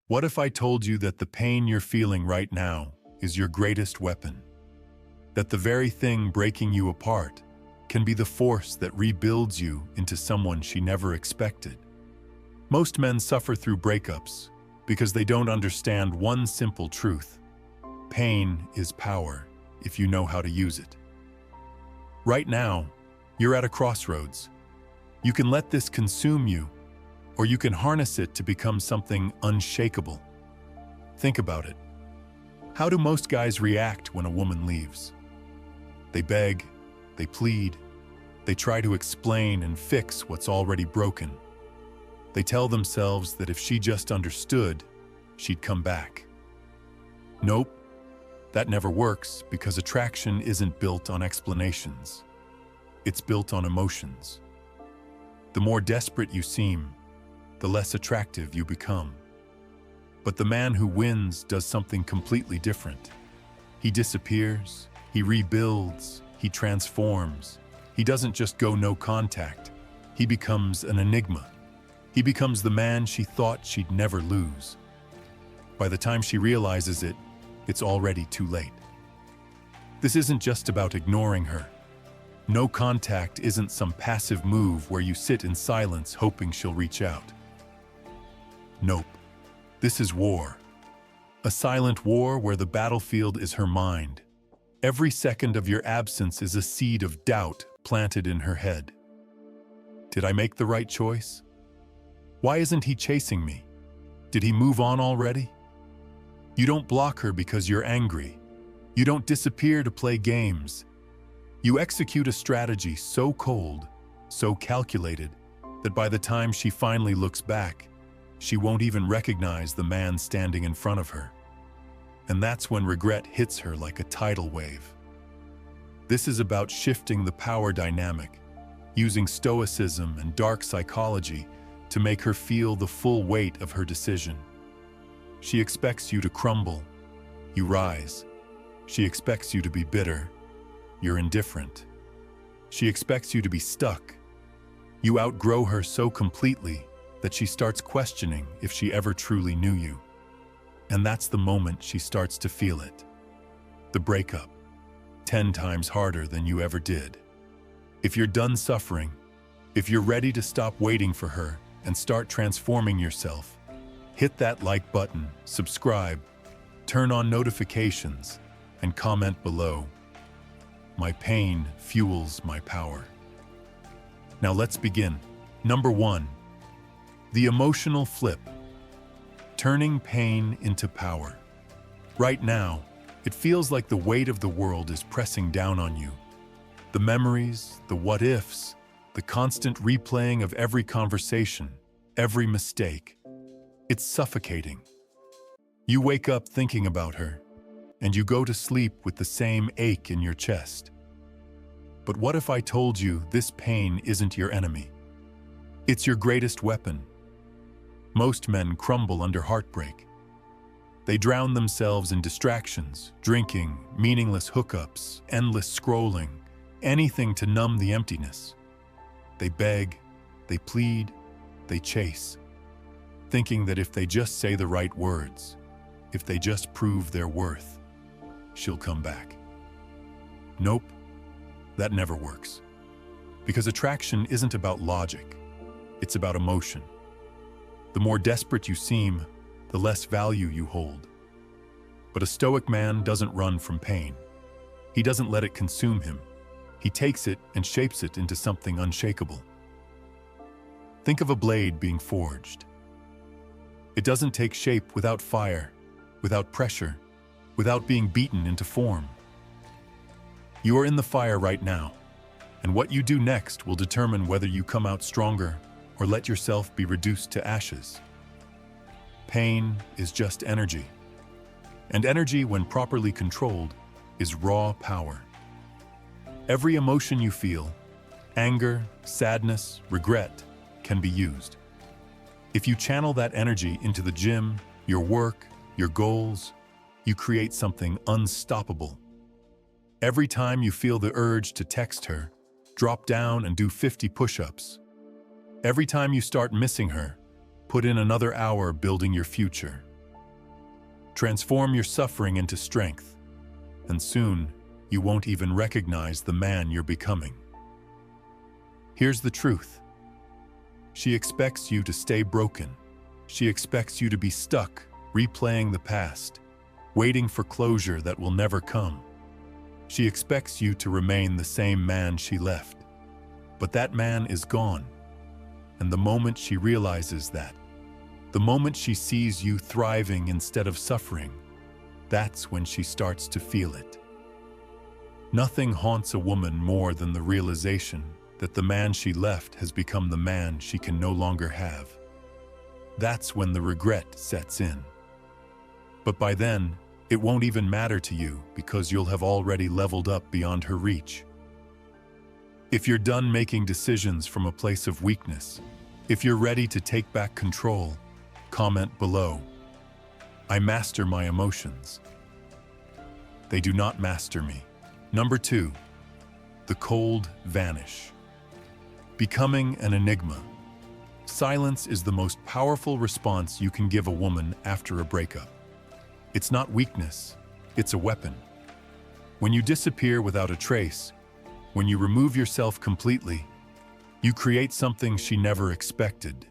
What if I told you that the pain you're feeling right now is your greatest weapon? That the very thing breaking you apart can be the force that rebuilds you into someone she never expected? Most men suffer through breakups because they don't understand one simple truth. Pain is power if you know how to use it. Right now, you're at a crossroads. You can let this consume you, or you can harness it to become something unshakable. Think about it. How do most guys react when a woman leaves? They beg, they plead, they try to explain and fix what's already broken. They tell themselves that if she just understood, she'd come back. Nope, that never works because attraction isn't built on explanations. It's built on emotions. The more desperate you seem, the less attractive you become. But the man who wins does something completely different. He disappears, he rebuilds, he transforms. He doesn't just go no contact. He becomes an enigma. He becomes the man she thought she'd never lose. By the time she realizes it, it's already too late. This isn't just about ignoring her. No contact isn't some passive move where you sit in silence hoping she'll reach out. Nope. This is war. A silent war where the battlefield is her mind. Every second of your absence is a seed of doubt planted in her head. Did I make the right choice? Why isn't he chasing me? Did he move on already? You don't block her because you're angry. You don't disappear to play games. You execute a strategy so cold, so calculated, that by the time she finally looks back, she won't even recognize the man standing in front of her. And that's when regret hits her like a tidal wave. This is about shifting the power dynamic, using Stoicism and dark psychology to make her feel the full weight of her decision. She expects you to crumble, you rise. She expects you to be bitter, you're indifferent. She expects you to be stuck. You outgrow her so completely that she starts questioning if she ever truly knew you. And that's the moment she starts to feel it. The breakup, 10 times harder than you ever did. If you're done suffering, if you're ready to stop waiting for her and start transforming yourself, hit that like button, subscribe, turn on notifications, and comment below. My pain fuels my power. Now let's begin. Number 1. The emotional flip. Turning pain into power. Right now, it feels like the weight of the world is pressing down on you. The memories, the what-ifs, the constant replaying of every conversation, every mistake. It's suffocating. You wake up thinking about her, and you go to sleep with the same ache in your chest. But what if I told you this pain isn't your enemy? It's your greatest weapon. Most men crumble under heartbreak. They drown themselves in distractions, drinking, meaningless hookups, endless scrolling, anything to numb the emptiness. They beg, they plead, they chase, thinking that if they just say the right words, if they just prove their worth, she'll come back. Nope, that never works. Because attraction isn't about logic, it's about emotion. The more desperate you seem, the less value you hold. But a stoic man doesn't run from pain. He doesn't let it consume him. He takes it and shapes it into something unshakable. Think of a blade being forged. It doesn't take shape without fire, without pressure, without being beaten into form. You are in the fire right now, and what you do next will determine whether you come out stronger or let yourself be reduced to ashes. Pain is just energy, and energy, when properly controlled, is raw power. Every emotion you feel, anger, sadness, regret, can be used. If you channel that energy into the gym, your work, your goals, you create something unstoppable. Every time you feel the urge to text her, drop down and do 50 push-ups. Every time you start missing her, put in another hour building your future. Transform your suffering into strength, and soon you won't even recognize the man you're becoming. Here's the truth. She expects you to stay broken. She expects you to be stuck, replaying the past, waiting for closure that will never come. She expects you to remain the same man she left. But that man is gone. And the moment she realizes that, the moment she sees you thriving instead of suffering, that's when she starts to feel it. Nothing haunts a woman more than the realization that the man she left has become the man she can no longer have. That's when the regret sets in. But by then, it won't even matter to you because you'll have already leveled up beyond her reach. If you're done making decisions from a place of weakness, if you're ready to take back control, comment below. I master my emotions. They do not master me. Number 2, the cold vanish. Becoming an enigma. Silence is the most powerful response you can give a woman after a breakup. It's not weakness, it's a weapon. When you disappear without a trace, when you remove yourself completely, you create something she never expected.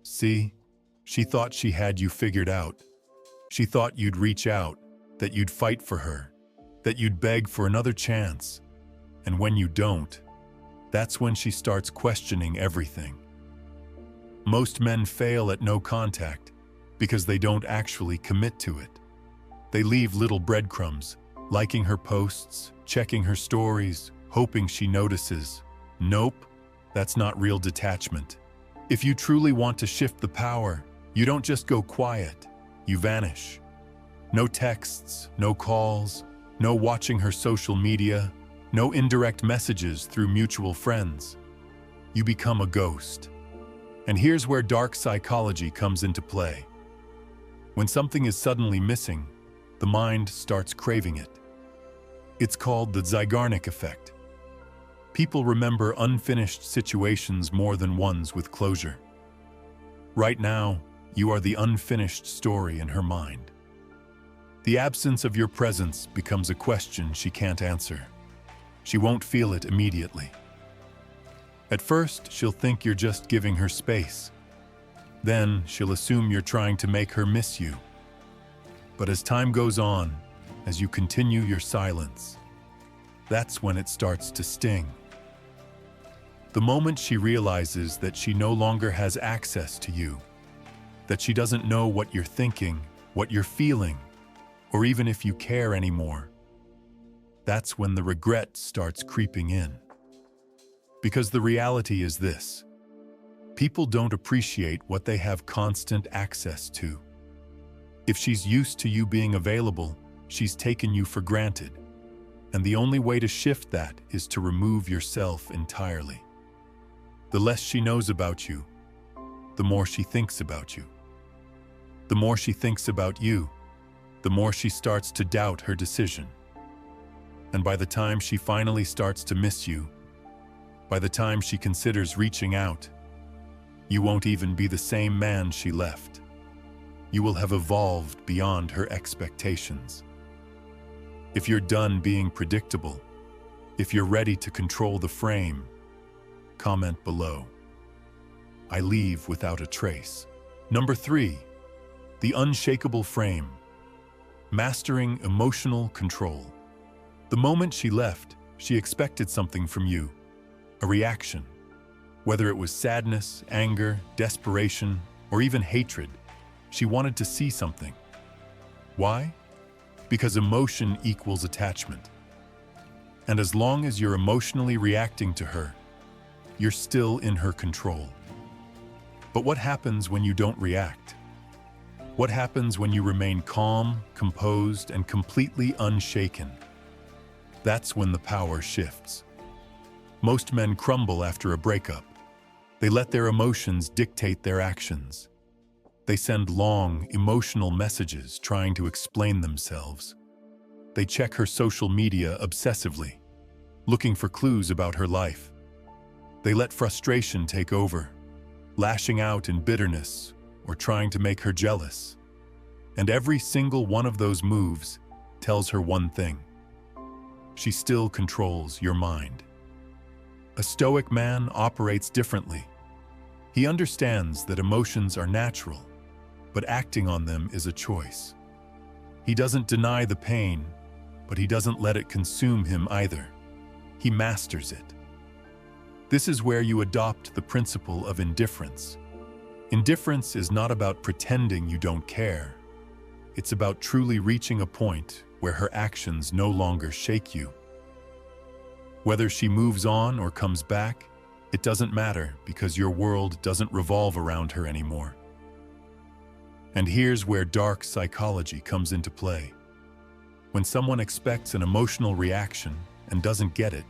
See, she thought she had you figured out. She thought you'd reach out, that you'd fight for her, that you'd beg for another chance. And when you don't, that's when she starts questioning everything. Most men fail at no contact because they don't actually commit to it. They leave little breadcrumbs, liking her posts, checking her stories, hoping she notices. Nope, that's not real detachment. If you truly want to shift the power, you don't just go quiet, you vanish. No texts, no calls, no watching her social media, no indirect messages through mutual friends. You become a ghost. And here's where dark psychology comes into play. When something is suddenly missing, the mind starts craving it. It's called the Zeigarnik effect. People remember unfinished situations more than ones with closure. Right now, you are the unfinished story in her mind. The absence of your presence becomes a question she can't answer. She won't feel it immediately. At first, she'll think you're just giving her space. Then, she'll assume you're trying to make her miss you. But as time goes on, as you continue your silence, that's when it starts to sting. The moment she realizes that she no longer has access to you, that she doesn't know what you're thinking, what you're feeling, or even if you care anymore, that's when the regret starts creeping in. Because the reality is this: people don't appreciate what they have constant access to. If she's used to you being available, she's taken you for granted. And the only way to shift that is to remove yourself entirely. The less she knows about you, the more she thinks about you. The more she thinks about you, the more she starts to doubt her decision. And by the time she finally starts to miss you, by the time she considers reaching out, you won't even be the same man she left. You will have evolved beyond her expectations. If you're done being predictable, if you're ready to control the frame, comment below. I leave without a trace. Number 3, the unshakable frame. Mastering emotional control. The moment she left, she expected something from you, a reaction. Whether it was sadness, anger, desperation, or even hatred, she wanted to see something. Why? Because emotion equals attachment. And as long as you're emotionally reacting to her, you're still in her control. But what happens when you don't react? What happens when you remain calm, composed, and completely unshaken? That's when the power shifts. Most men crumble after a breakup. They let their emotions dictate their actions. They send long, emotional messages trying to explain themselves. They check her social media obsessively, looking for clues about her life. They let frustration take over, lashing out in bitterness or trying to make her jealous. And every single one of those moves tells her one thing: she still controls your mind. A Stoic man operates differently. He understands that emotions are natural, but acting on them is a choice. He doesn't deny the pain, but he doesn't let it consume him either. He masters it. This is where you adopt the principle of indifference. Indifference is not about pretending you don't care. It's about truly reaching a point where her actions no longer shake you. Whether she moves on or comes back, it doesn't matter because your world doesn't revolve around her anymore. And here's where dark psychology comes into play. When someone expects an emotional reaction and doesn't get it,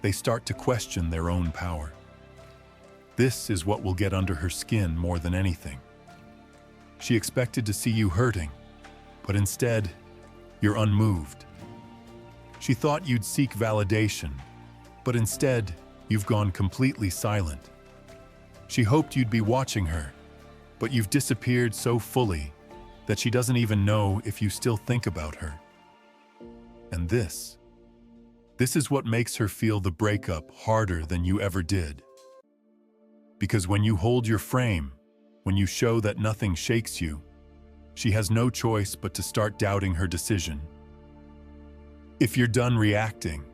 they start to question their own power. This is what will get under her skin more than anything. She expected to see you hurting, but instead, you're unmoved. She thought you'd seek validation, but instead, you've gone completely silent. She hoped you'd be watching her, but you've disappeared so fully that she doesn't even know if you still think about her. And this is what makes her feel the breakup harder than you ever did. Because when you hold your frame, when you show that nothing shakes you, she has no choice but to start doubting her decision. If you're done reacting,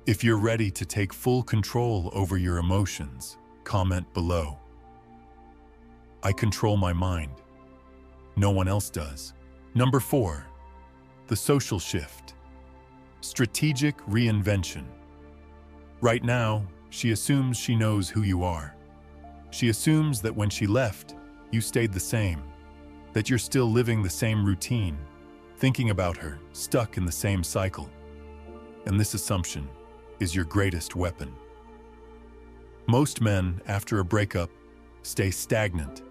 if you're ready to take full control over your emotions, comment below. I control my mind. No one else does. Number 4, the social shift. Strategic reinvention. Right now, she assumes she knows who you are. She assumes that when she left, you stayed the same, that you're still living the same routine, thinking about her, stuck in the same cycle. And this assumption is your greatest weapon. Most men, after a breakup, stay stagnant.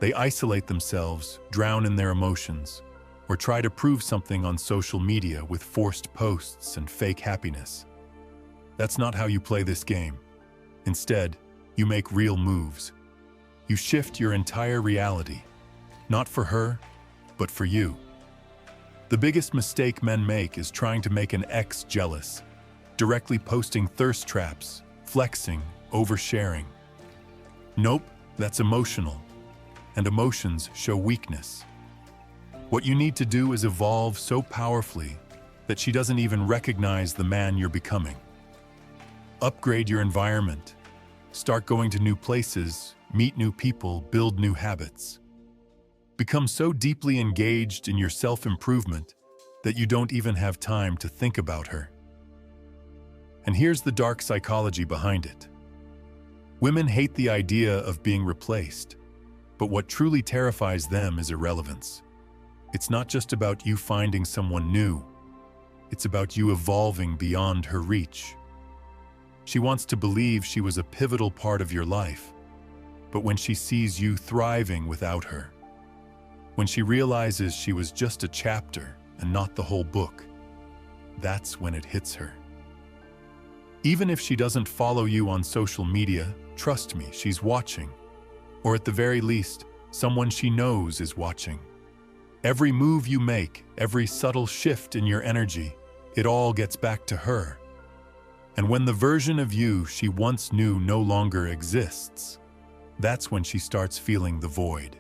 They isolate themselves, drown in their emotions, or try to prove something on social media with forced posts and fake happiness. That's not how you play this game. Instead, you make real moves. You shift your entire reality, not for her, but for you. The biggest mistake men make is trying to make an ex jealous, directly posting thirst traps, flexing, oversharing. Nope, that's emotional, and emotions show weakness. What you need to do is evolve so powerfully that she doesn't even recognize the man you're becoming. Upgrade your environment. Start going to new places, meet new people, build new habits. Become so deeply engaged in your self-improvement that you don't even have time to think about her. And here's the dark psychology behind it. Women hate the idea of being replaced, but what truly terrifies them is irrelevance. It's not just about you finding someone new. It's about you evolving beyond her reach. She wants to believe she was a pivotal part of your life, but when she sees you thriving without her, when she realizes she was just a chapter and not the whole book, that's when it hits her. Even if she doesn't follow you on social media, trust me, she's watching. Or at the very least, someone she knows is watching. Every move you make, every subtle shift in your energy, it all gets back to her. And when the version of you she once knew no longer exists, that's when she starts feeling the void.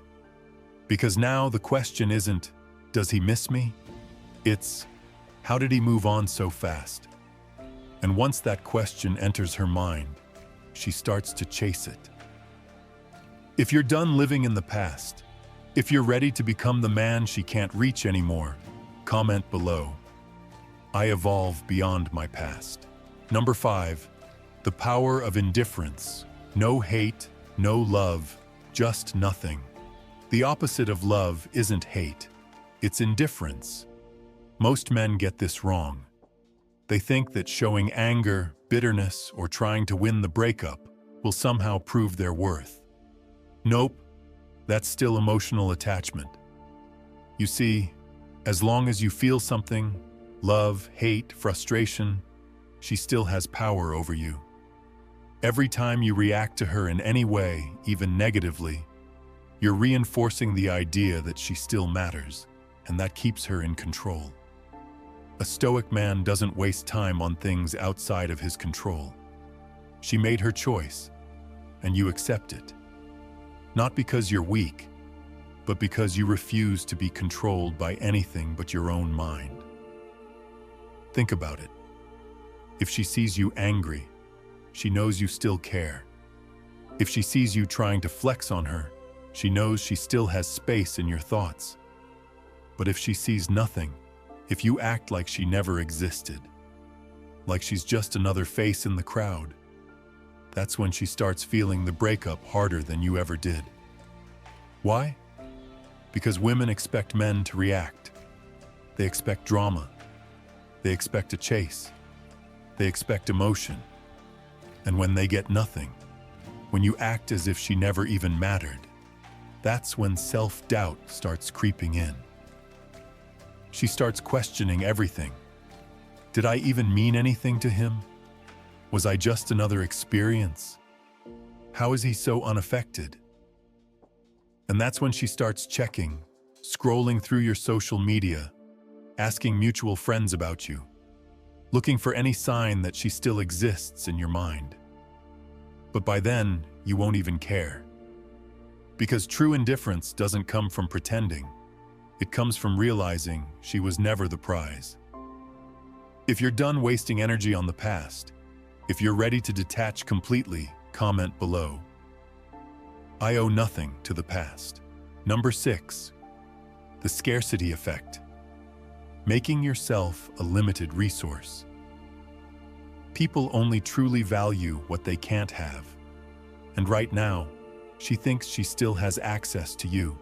Because now the question isn't, does he miss me? It's, how did he move on so fast? And once that question enters her mind, she starts to chase it. If you're done living in the past, if you're ready to become the man she can't reach anymore, comment below. I evolve beyond my past. Number 5, the power of indifference. No hate, no love, just nothing. The opposite of love isn't hate, it's indifference. Most men get this wrong. They think that showing anger, bitterness, or trying to win the breakup will somehow prove their worth. Nope, that's still emotional attachment. You see, as long as you feel something, love, hate, frustration, she still has power over you. Every time you react to her in any way, even negatively, you're reinforcing the idea that she still matters. and that keeps her in control. A Stoic man doesn't waste time on things outside of his control. She made her choice, and you accept it. Not because you're weak, but because you refuse to be controlled by anything but your own mind. Think about it. If she sees you angry, she knows you still care. If she sees you trying to flex on her, she knows she still has space in your thoughts. But if she sees nothing, if you act like she never existed, like she's just another face in the crowd, that's when she starts feeling the breakup harder than you ever did. Why? Because women expect men to react. They expect drama. They expect a chase. They expect emotion. And when they get nothing, when you act as if she never even mattered, that's when self-doubt starts creeping in. She starts questioning everything. Did I even mean anything to him? Was I just another experience? How is he so unaffected? And that's when she starts checking, scrolling through your social media, asking mutual friends about you, looking for any sign that she still exists in your mind. But by then, you won't even care. Because true indifference doesn't come from pretending. It comes from realizing she was never the prize. If you're done wasting energy on the past, if you're ready to detach completely, comment below. I owe nothing to the past. Number 6, the scarcity effect. Making yourself a limited resource. People only truly value what they can't have. And right now, she thinks she still has access to you.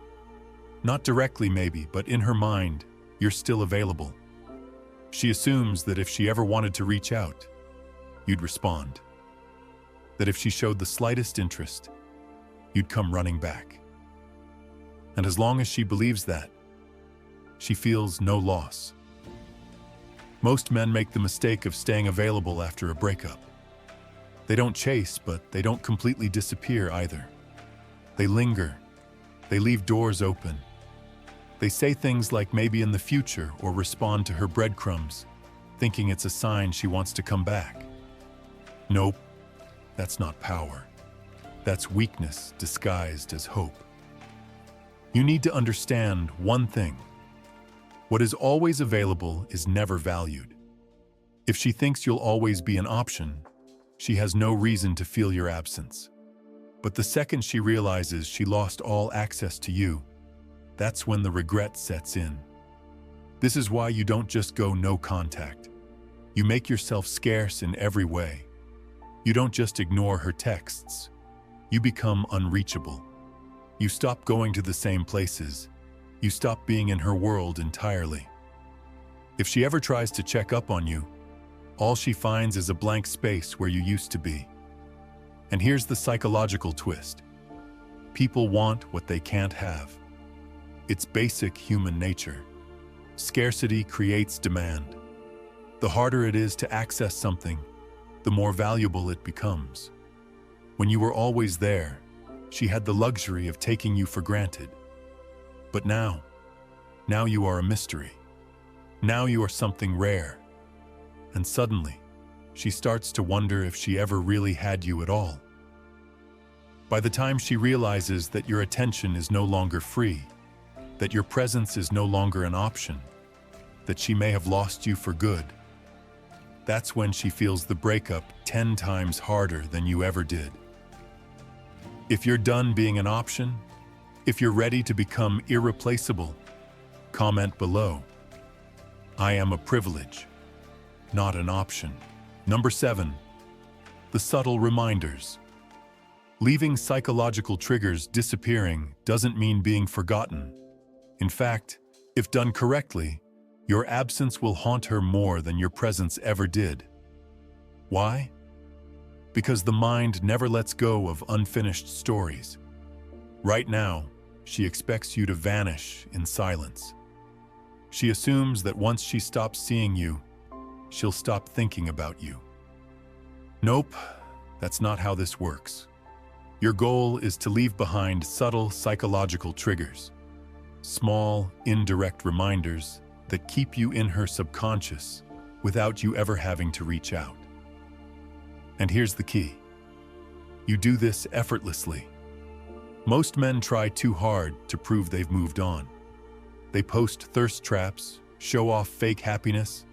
Not directly maybe, but in her mind, you're still available. She assumes that if she ever wanted to reach out, you'd respond. That if she showed the slightest interest, you'd come running back. And as long as she believes that, she feels no loss. Most men make the mistake of staying available after a breakup. They don't chase, but they don't completely disappear either. They linger. They leave doors open. They say things like maybe in the future or respond to her breadcrumbs, thinking it's a sign she wants to come back. Nope, that's not power. That's weakness disguised as hope. You need to understand one thing. What is always available is never valued. If she thinks you'll always be an option, she has no reason to feel your absence. But the second she realizes she lost all access to you, that's when the regret sets in. This is why you don't just go no contact. You make yourself scarce in every way. You don't just ignore her texts. You become unreachable. You stop going to the same places. You stop being in her world entirely. If she ever tries to check up on you, all she finds is a blank space where you used to be. And here's the psychological twist. People want what they can't have. It's basic human nature. Scarcity creates demand. The harder it is to access something, the more valuable it becomes. When you were always there, she had the luxury of taking you for granted. But now you are a mystery. Now you are something rare. And suddenly, she starts to wonder if she ever really had you at all. By the time she realizes that your attention is no longer free, that your presence is no longer an option, that she may have lost you for good, that's when she feels the breakup 10 times harder than you ever did. If you're done being an option, if you're ready to become irreplaceable, comment below. I am a privilege, not an option. Number 7, the subtle reminders. Leaving psychological triggers disappearing doesn't mean being forgotten. In fact, if done correctly, your absence will haunt her more than your presence ever did. Why? Because the mind never lets go of unfinished stories. Right now, she expects you to vanish in silence. She assumes that once she stops seeing you, she'll stop thinking about you. Nope, that's not how this works. Your goal is to leave behind subtle psychological triggers. small, indirect reminders that keep you in her subconscious without you ever having to reach out. And here's the key. You do this effortlessly. Most men try too hard to prove they've moved on. They post thirst traps, show off fake happiness,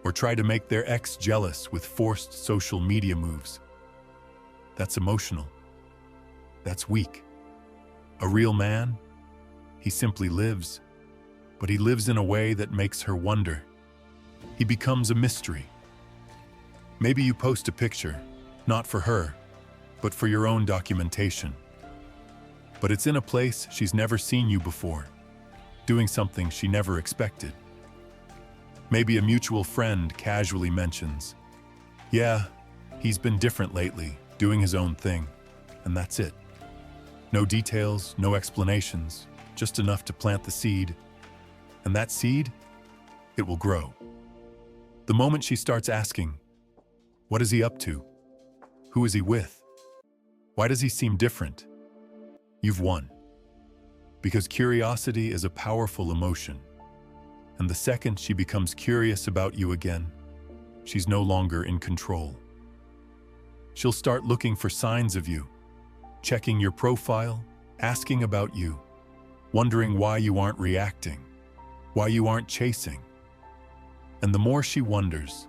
or try to make their ex jealous with forced social media moves. That's emotional. That's weak. A real man, he simply lives, but he lives in a way that makes her wonder. He becomes a mystery. Maybe you post a picture, not for her, but for your own documentation. But it's in a place she's never seen you before, doing something she never expected. Maybe a mutual friend casually mentions, "Yeah, he's been different lately, doing his own thing," and that's it. No details, no explanations, just enough to plant the seed. And that seed, it will grow. The moment she starts asking, what is he up to? Who is he with? Why does he seem different? You've won. Because curiosity is a powerful emotion. And the second she becomes curious about you again, she's no longer in control. She'll start looking for signs of you, checking your profile, asking about you, wondering why you aren't reacting, why you aren't chasing. And the more she wonders,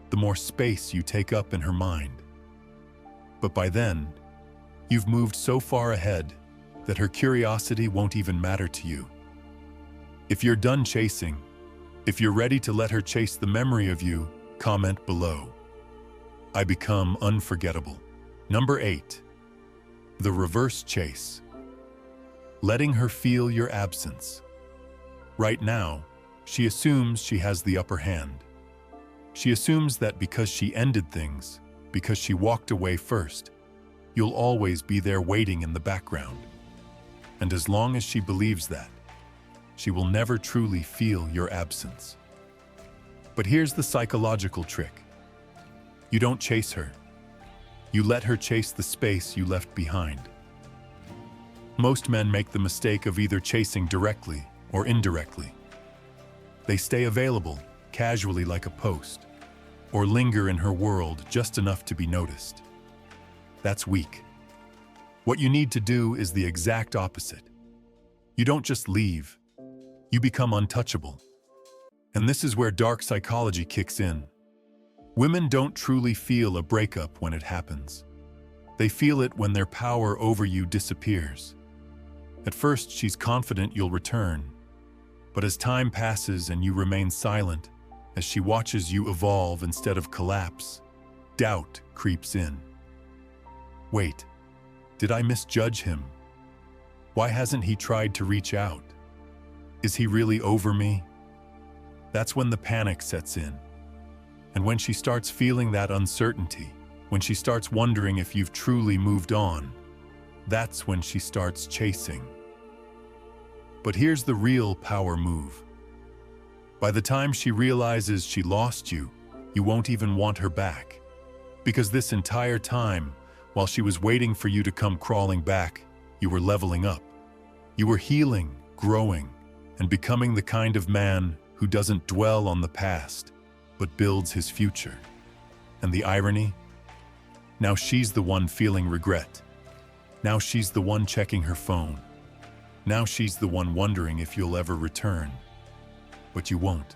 the more space you take up in her mind. But by then, you've moved so far ahead that her curiosity won't even matter to you. If you're done chasing, if you're ready to let her chase the memory of you, comment below. I become unforgettable. Number 8. The reverse chase. Letting her feel your absence. Right now, she assumes she has the upper hand. She assumes that because she ended things, because she walked away first, you'll always be there waiting in the background. And as long as she believes that, she will never truly feel your absence. But here's the psychological trick. You don't chase her. You let her chase the space you left behind. Most men make the mistake of either chasing directly or indirectly. They stay available, casually like a post, or linger in her world just enough to be noticed. That's weak. What you need to do is the exact opposite. You don't just leave, you become untouchable. And this is where dark psychology kicks in. Women don't truly feel a breakup when it happens. They feel it when their power over you disappears. At first, she's confident you'll return. But as time passes and you remain silent, as she watches you evolve instead of collapse, doubt creeps in. Wait, did I misjudge him? Why hasn't he tried to reach out? Is he really over me? That's when the panic sets in. And when she starts feeling that uncertainty, when she starts wondering if you've truly moved on, that's when she starts chasing. But here's the real power move. By the time she realizes she lost you, you won't even want her back. Because this entire time, while she was waiting for you to come crawling back, you were leveling up. You were healing, growing, and becoming the kind of man who doesn't dwell on the past, but builds his future. And the irony? Now she's the one feeling regret. Now she's the one checking her phone. Now she's the one wondering if you'll ever return. But you won't.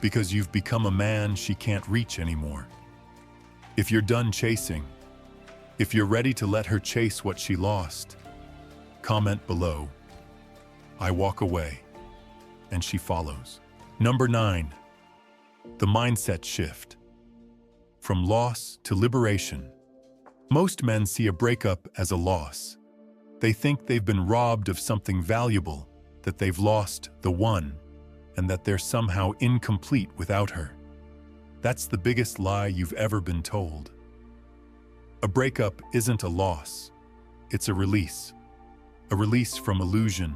Because you've become a man she can't reach anymore. If you're done chasing, if you're ready to let her chase what she lost, comment below. I walk away, and she follows. Number 9. The mindset shift. From loss to liberation. Most men see a breakup as a loss. They think they've been robbed of something valuable, that they've lost the one, and that they're somehow incomplete without her. That's the biggest lie you've ever been told. A breakup isn't a loss. It's a release. A release from illusion,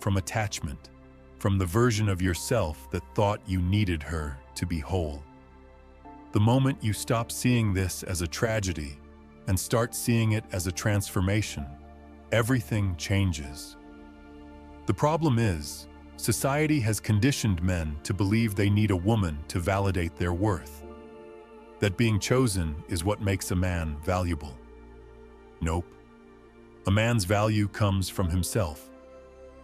from attachment, from the version of yourself that thought you needed her to be whole. The moment you stop seeing this as a tragedy and start seeing it as a transformation, everything changes. The problem is, society has conditioned men to believe they need a woman to validate their worth. That being chosen is what makes a man valuable. Nope. A man's value comes from himself,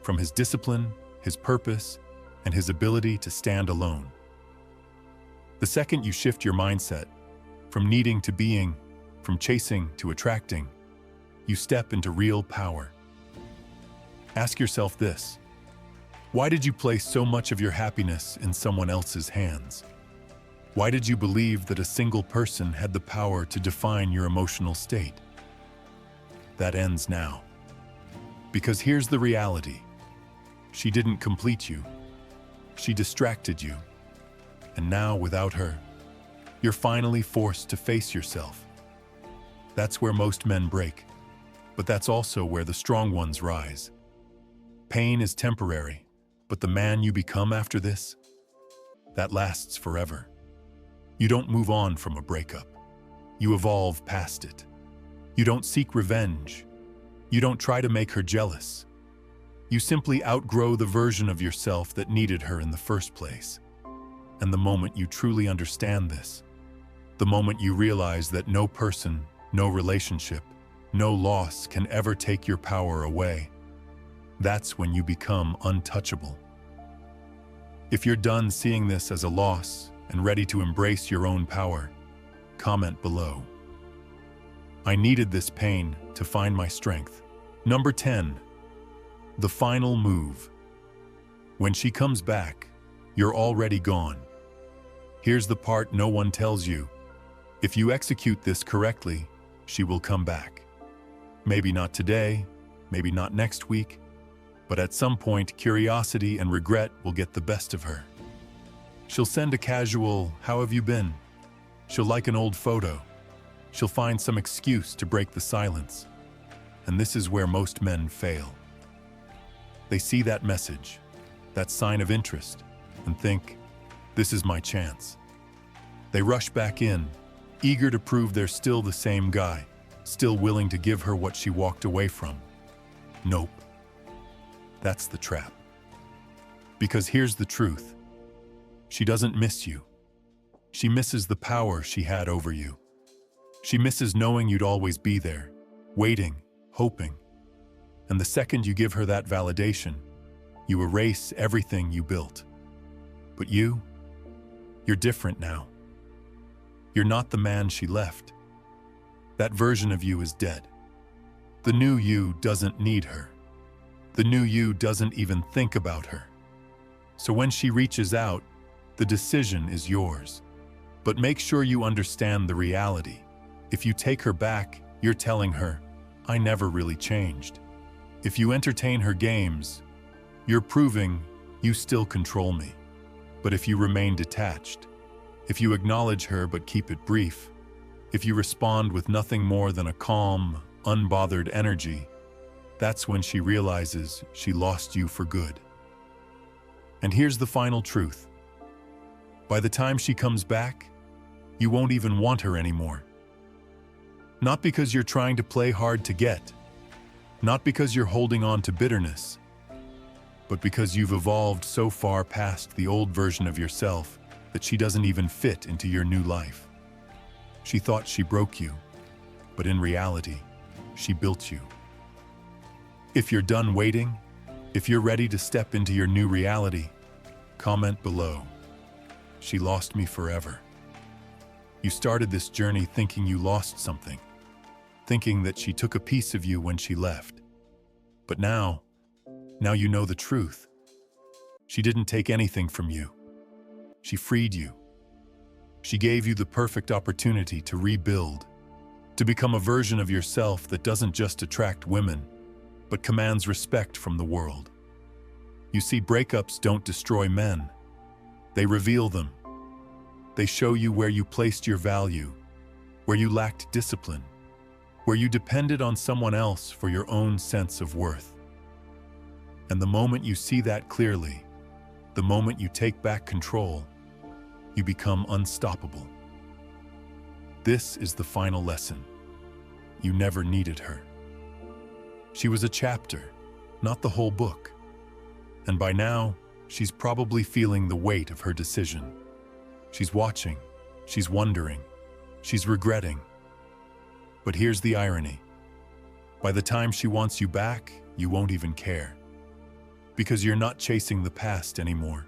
from his discipline, his purpose, and his ability to stand alone. The second you shift your mindset, from needing to being, from chasing to attracting, you step into real power. Ask yourself this: why did you place so much of your happiness in someone else's hands? Why did you believe that a single person had the power to define your emotional state? That ends now. Because here's the reality. She didn't complete you. She distracted you. And now, without her, you're finally forced to face yourself. That's where most men break, but that's also where the strong ones rise. Pain is temporary, but the man you become after this, that lasts forever. You don't move on from a breakup. You evolve past it. You don't seek revenge. You don't try to make her jealous. You simply outgrow the version of yourself that needed her in the first place. And the moment you truly understand this, the moment you realize that no person, no relationship, no loss can ever take your power away, that's when you become untouchable. If you're done seeing this as a loss and ready to embrace your own power, comment below. I needed this pain to find my strength. Number 10. The final move. When she comes back, you're already gone. Here's the part no one tells you. If you execute this correctly, she will come back. Maybe not today, maybe not next week, but at some point, curiosity and regret will get the best of her. She'll send a casual, "How have you been?" She'll like an old photo. She'll find some excuse to break the silence. And this is where most men fail. They see that message, that sign of interest, and think, "This is my chance." They rush back in, eager to prove they're still the same guy, still willing to give her what she walked away from. Nope. That's the trap. Because here's the truth. She doesn't miss you. She misses the power she had over you. She misses knowing you'd always be there, waiting, hoping. And the second you give her that validation, you erase everything you built. But you're different now. You're not the man she left. That version of you is dead. The new you doesn't need her. The new you doesn't even think about her. So when she reaches out, the decision is yours. But make sure you understand the reality. If you take her back, you're telling her, "I never really changed." If you entertain her games, you're proving you still control me. But if you remain detached, if you acknowledge her but keep it brief, if you respond with nothing more than a calm, unbothered energy, that's when she realizes she lost you for good. And here's the final truth. By the time she comes back, you won't even want her anymore. Not because you're trying to play hard to get, not because you're holding on to bitterness, but because you've evolved so far past the old version of yourself that she doesn't even fit into your new life. She thought she broke you, but in reality, she built you. If you're done waiting, if you're ready to step into your new reality, comment below. She lost me forever. You started this journey thinking you lost something, thinking that she took a piece of you when she left. But now you know the truth. She didn't take anything from you. She freed you. She gave you the perfect opportunity to rebuild, to become a version of yourself that doesn't just attract women, but commands respect from the world. You see, breakups don't destroy men. They reveal them. They show you where you placed your value, where you lacked discipline, where you depended on someone else for your own sense of worth. And the moment you see that clearly, the moment you take back control, you become unstoppable. This is the final lesson. You never needed her. She was a chapter, not the whole book. And by now, she's probably feeling the weight of her decision. She's watching, she's wondering, she's regretting. But here's the irony. By the time she wants you back, you won't even care. Because you're not chasing the past anymore.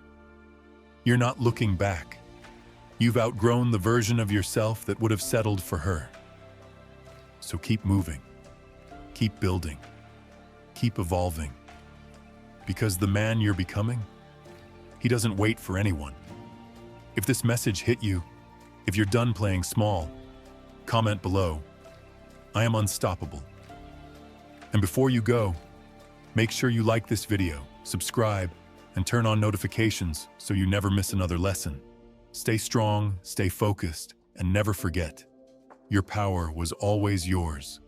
You're not looking back. You've outgrown the version of yourself that would have settled for her. So keep moving, keep building, keep evolving. Because the man you're becoming, he doesn't wait for anyone. If this message hit you, if you're done playing small, comment below. I am unstoppable. And before you go, make sure you like this video, subscribe, and turn on notifications so you never miss another lesson. Stay strong, stay focused, and never forget, your power was always yours.